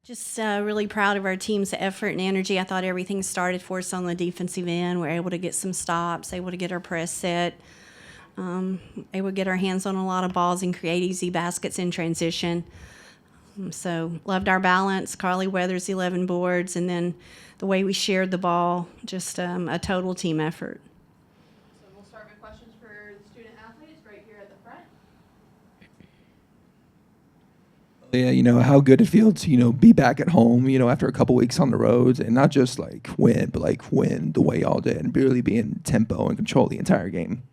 Just really proud of our team's effort and energy. I thought everything started for us on the defensive end. We're able to get some stops, able to get our press set, able to get our hands on a lot of balls and create easy baskets in transition. So loved our balance. Carly Weathers, 11 boards, and then the way we shared the ball, just a total team effort. So we'll start with questions for the student athletes right here at the front. Yeah, how good it feels to, be back at home, after a couple weeks on the roads and not just like win, but like win the way y'all did and really be in tempo and control the entire game.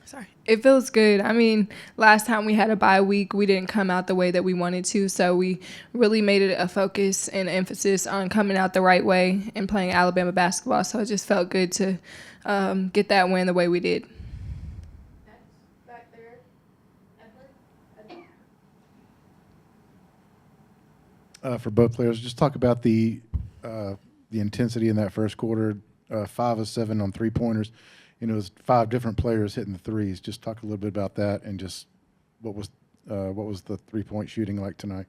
Sorry. It feels good. I mean, last time we had a bye week, we didn't come out the way that we wanted to. So we really made it a focus and emphasis on coming out the right way and playing Alabama basketball. So it just felt good to get that win the way we did. Next, back there, Edward. For both players, just talk about the intensity in that first quarter. 5 of 7 on 3-pointers. It was 5 different players hitting the threes. Just talk a little bit about that and just what was the 3-point shooting like tonight?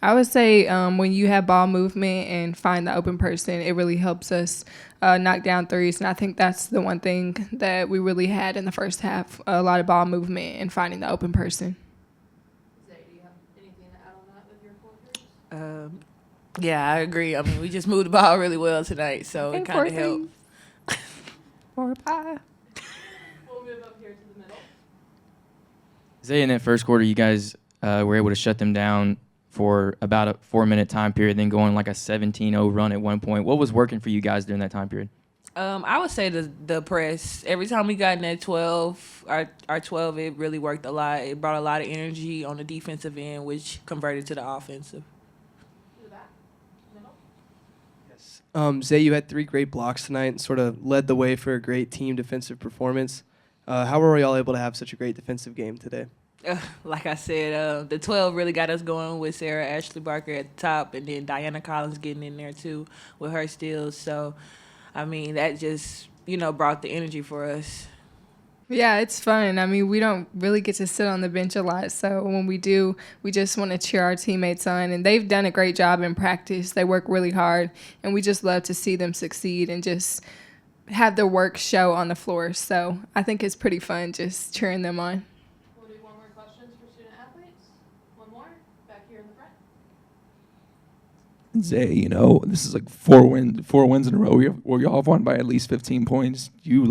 I would say when you have ball movement and find the open person, it really helps us knock down threes. And I think that's the one thing that we really had in the first half, a lot of ball movement and finding the open person. Zay, do you have anything to add on that with your quarters? Yeah, I agree. I mean, we just moved the ball really well tonight, so it kind of helped. 4 5. We'll move up here to the middle. Zay, in that first quarter, you guys were able to shut them down for about a 4-minute time period, then going like a 17-0 run at one point. What was working for you guys during that time period? I would say the press. Every time we got in that 12, our 12, it really worked a lot. It brought a lot of energy on the defensive end, which converted to the offensive. To the back, middle. Zay, you had 3 great blocks tonight and sort of led the way for a great team defensive performance. How were y'all able to have such a great defensive game today? Like I said, the 12 really got us going with Sarah Ashley Barker at the top, and then Diana Collins getting in there too with her steals. So, I mean, that just, brought the energy for us. Yeah, it's fun. I mean, we don't really get to sit on the bench a lot. So when we do, we just want to cheer our teammates on. And they've done a great job in practice. They work really hard. And we just love to see them succeed and just have their work show on the floor. So I think it's pretty fun just cheering them on. We'll do one more questions for student athletes. One more, back here in the front. Zay, this is like 4 wins in a row where y'all have won by at least 15 points. You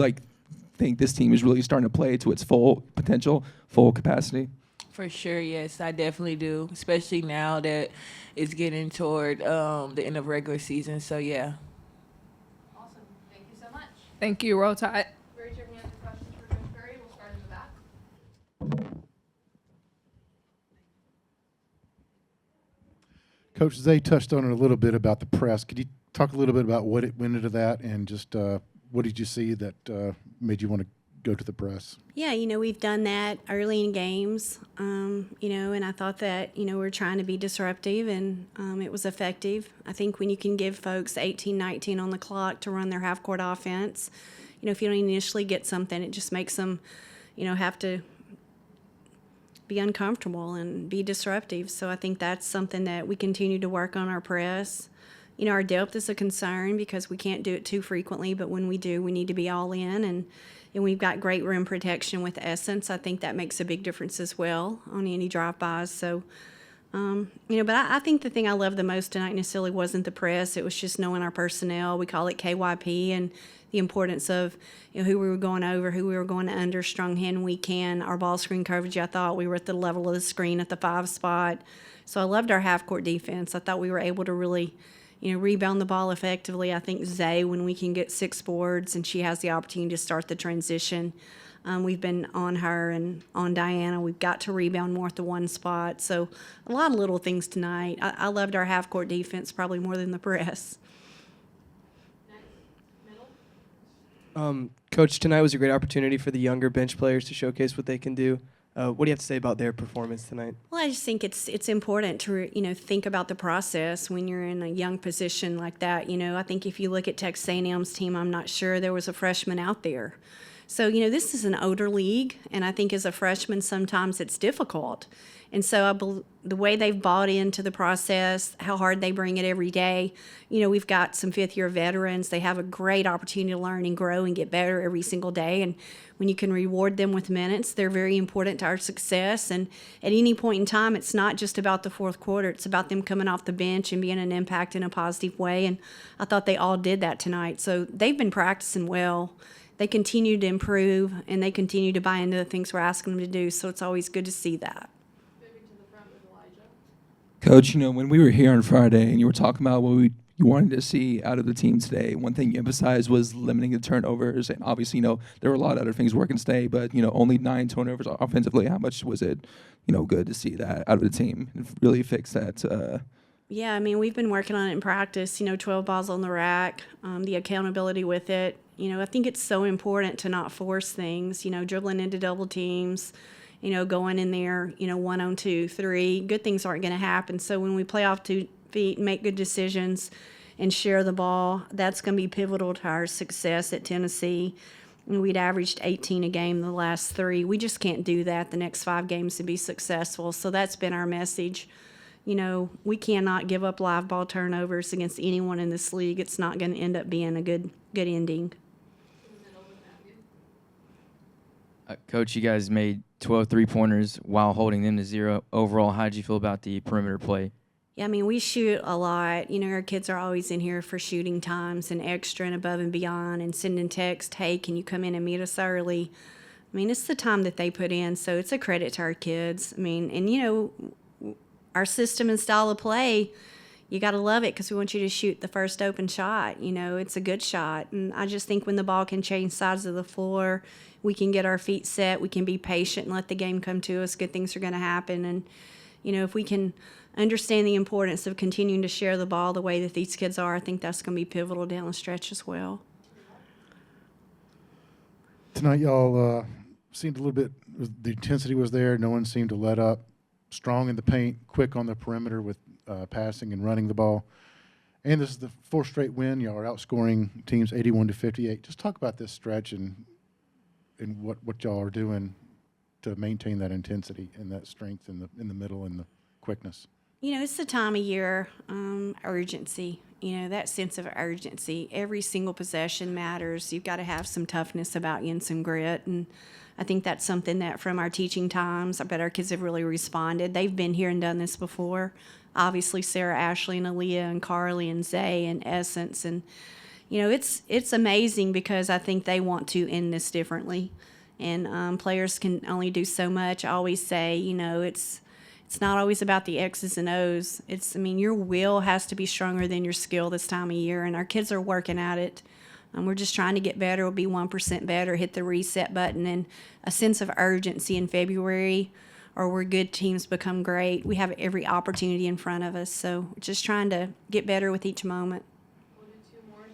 think this team is really starting to play to its full potential, full capacity? For sure, yes, I definitely do, especially now that it's getting toward the end of regular season. So, yeah. Awesome. Thank you so much. Thank you. Roll Tide. Raise your hand for questions for Coach Berry. We'll start in the back. Coach Zay touched on it a little bit about the press. Could you talk a little bit about what it went into that and just what did you see that made you want to go to the press? Yeah, we've done that early in games, and I thought that, we're trying to be disruptive, and it was effective. I think when you can give folks 18, 19 on the clock to run their half-court offense, if you don't initially get something, it just makes them, have to be uncomfortable and be disruptive. So I think that's something that we continue to work on our press. Our depth is a concern because we can't do it too frequently, but when we do, we need to be all in, and we've got great rim protection with Essence. I think that makes a big difference as well on any drive-bys. So, but I think the thing I loved the most tonight necessarily wasn't the press. It was just knowing our personnel. We call it KYP, and the importance of who we were going over, who we were going under, strong hand when we can. Our ball screen coverage, I thought we were at the level of the screen at the 5 spot. So I loved our half-court defense. I thought we were able to really rebound the ball effectively. I think Zay, when we can get 6 boards and she has the opportunity to start the transition, we've been on her and on Diana. We've got to rebound more at the 1 spot. So a lot of little things tonight. I loved our half-court defense probably more than the press. Next, middle. Coach, tonight was a great opportunity for the younger bench players to showcase what they can do. What do you have to say about their performance tonight? Well, I just think it's important to think about the process when you're in a young position like that. I think if you look at Texas A&M's team, I'm not sure there was a freshman out there. So this is an older league, and I think as a freshman sometimes it's difficult. And so the way they've bought into the process, how hard they bring it every day, we've got some fifth-year veterans. They have a great opportunity to learn and grow and get better every single day. And when you can reward them with minutes, they're very important to our success. And at any point in time, it's not just about the fourth quarter. It's about them coming off the bench and being an impact in a positive way. And I thought they all did that tonight. So they've been practicing well. They continue to improve, and they continue to buy into the things we're asking them to do. So it's always good to see that. Moving to the front with Elijah. Coach, when we were here on Friday and you were talking about what you wanted to see out of the team today, one thing you emphasized was limiting the turnovers. And obviously, there were a lot of other things working today, but, only 9 turnovers offensively. How much was it, good to see that out of the team and really fix that? Yeah, we've been working on it in practice, 12 balls on the rack, the accountability with it. I think it's so important to not force things, dribbling into double teams, going in there, 1 on 2, 3. Good things aren't going to happen. So when we play off 2 feet and make good decisions and share the ball, that's going to be pivotal to our success at Tennessee. And we'd averaged 18 a game the last 3. We just can't do that the next 5 games to be successful. So that's been our message. We cannot give up live ball turnovers against anyone in this league. It's not going to end up being a good ending. Coach, you guys made 12 3-pointers while holding them to 0. Overall, how did you feel about the perimeter play? Yeah, we shoot a lot. Our kids are always in here for shooting times and extra and above and beyond and sending text, hey, can you come in and meet us early? It's the time that they put in, so it's a credit to our kids. Our system and style of play, you got to love it because we want you to shoot the first open shot. It's a good shot. And I just think when the ball can change sides of the floor, we can get our feet set, we can be patient and let the game come to us, good things are going to happen. And, if we can understand the importance of continuing to share the ball the way that these kids are, I think that's going to be pivotal down the stretch as well. Tonight, y'all seemed a little bit, the intensity was there. No one seemed to let up. Strong in the paint, quick on the perimeter with passing and running the ball. And this is the 4th straight win. Y'all are outscoring teams 81-58. Just talk about this stretch and what y'all are doing to maintain that intensity and that strength in the middle and the quickness. It's the time of year, urgency, that sense of urgency. Every single possession matters. You've got to have some toughness about you and some grit. And I think that's something that from our teaching times, I bet our kids have really responded. They've been here and done this before. Obviously, Sarah, Ashley, and Aaliyah, and Carly, and Zay, and Essence. And, it's amazing because I think they want to end this differently. And players can only do so much. I always say, it's not always about the X's and O's. Your will has to be stronger than your skill this time of year, and our kids are working at it. We're just trying to get better. We'll be 1% better, hit the reset button, and a sense of urgency in February, or where good teams become great. We have every opportunity in front of us, so we're just trying to get better with each moment. We'll do 2 more.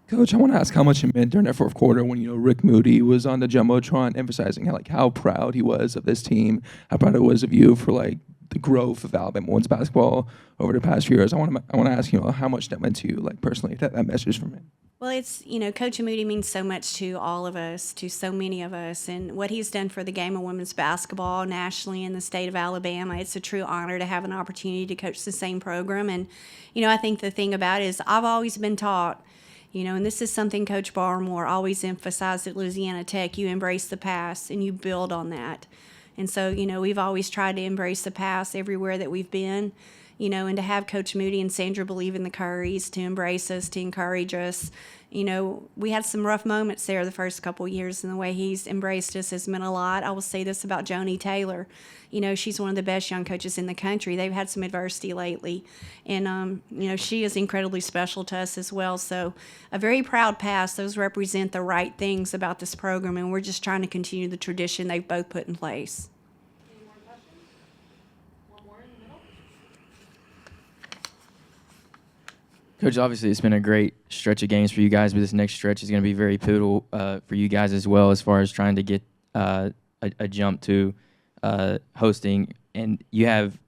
Coach, I want to ask how much it meant during that 4th quarter when, Rick Moody was on the Jumbotron emphasizing how proud he was of this team, how proud it was of you for, the growth of Alabama women's basketball over the past few years. I want to ask, how much that meant to you, personally, that message from him. Well, it's, Coach Moody means so much to all of us, to so many of us, and what he's done for the game of women's basketball nationally in the state of Alabama. It's a true honor to have an opportunity to coach the same program. And, I think the thing about it is I've always been taught, and this is something Coach Barmore always emphasized at Louisiana Tech, you embrace the past and you build on that. And so, we've always tried to embrace the past everywhere that we've been, and to have Coach Moody and Sandra believe in the Currys, to embrace us, to encourage us. We had some rough moments there the first couple of years, and the way he's embraced us has meant a lot. I will say this about Joni Taylor. She's one of the best young coaches in the country. They've had some adversity lately, and, she is incredibly special to us as well. So a very proud past. Those represent the right things about this program, and we're just trying to continue the tradition they've both put in place. Any more questions? One more in the middle. Coach, obviously it's been a great stretch of games for you guys, but this next stretch is going to be very pivotal for you guys as well, as far as trying to get a jump to hosting. And you have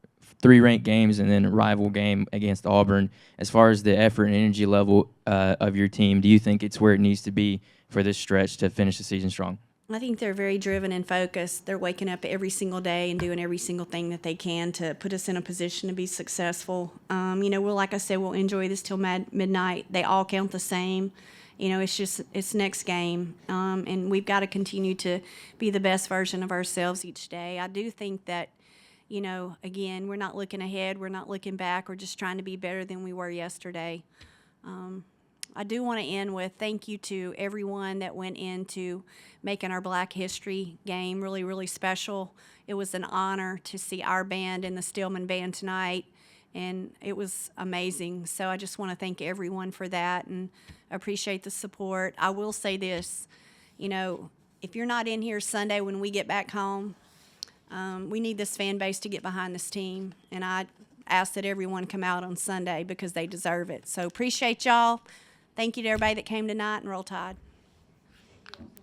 3 ranked games and then a rival game against Auburn. As far as the effort and energy level of your team, do you think it's where it needs to be for this stretch to finish the season strong? I think they're very driven and focused. They're waking up every single day and doing every single thing that they can to put us in a position to be successful. Like I said, we'll enjoy this till midnight. They all count the same. It's next game. And we've got to continue to be the best version of ourselves each day. I do think that, again, we're not looking ahead. We're not looking back. We're just trying to be better than we were yesterday. I do want to end with thank you to everyone that went into making our Black History game really, really special. It was an honor to see our band and the Stillman Band tonight, and it was amazing. So I just want to thank everyone for that and appreciate the support. I will say this, if you're not in here Sunday when we get back home, we need this fan base to get behind this team, and I ask that everyone come out on Sunday because they deserve it. So appreciate y'all. Thank you to everybody that came tonight, and Roll Tide.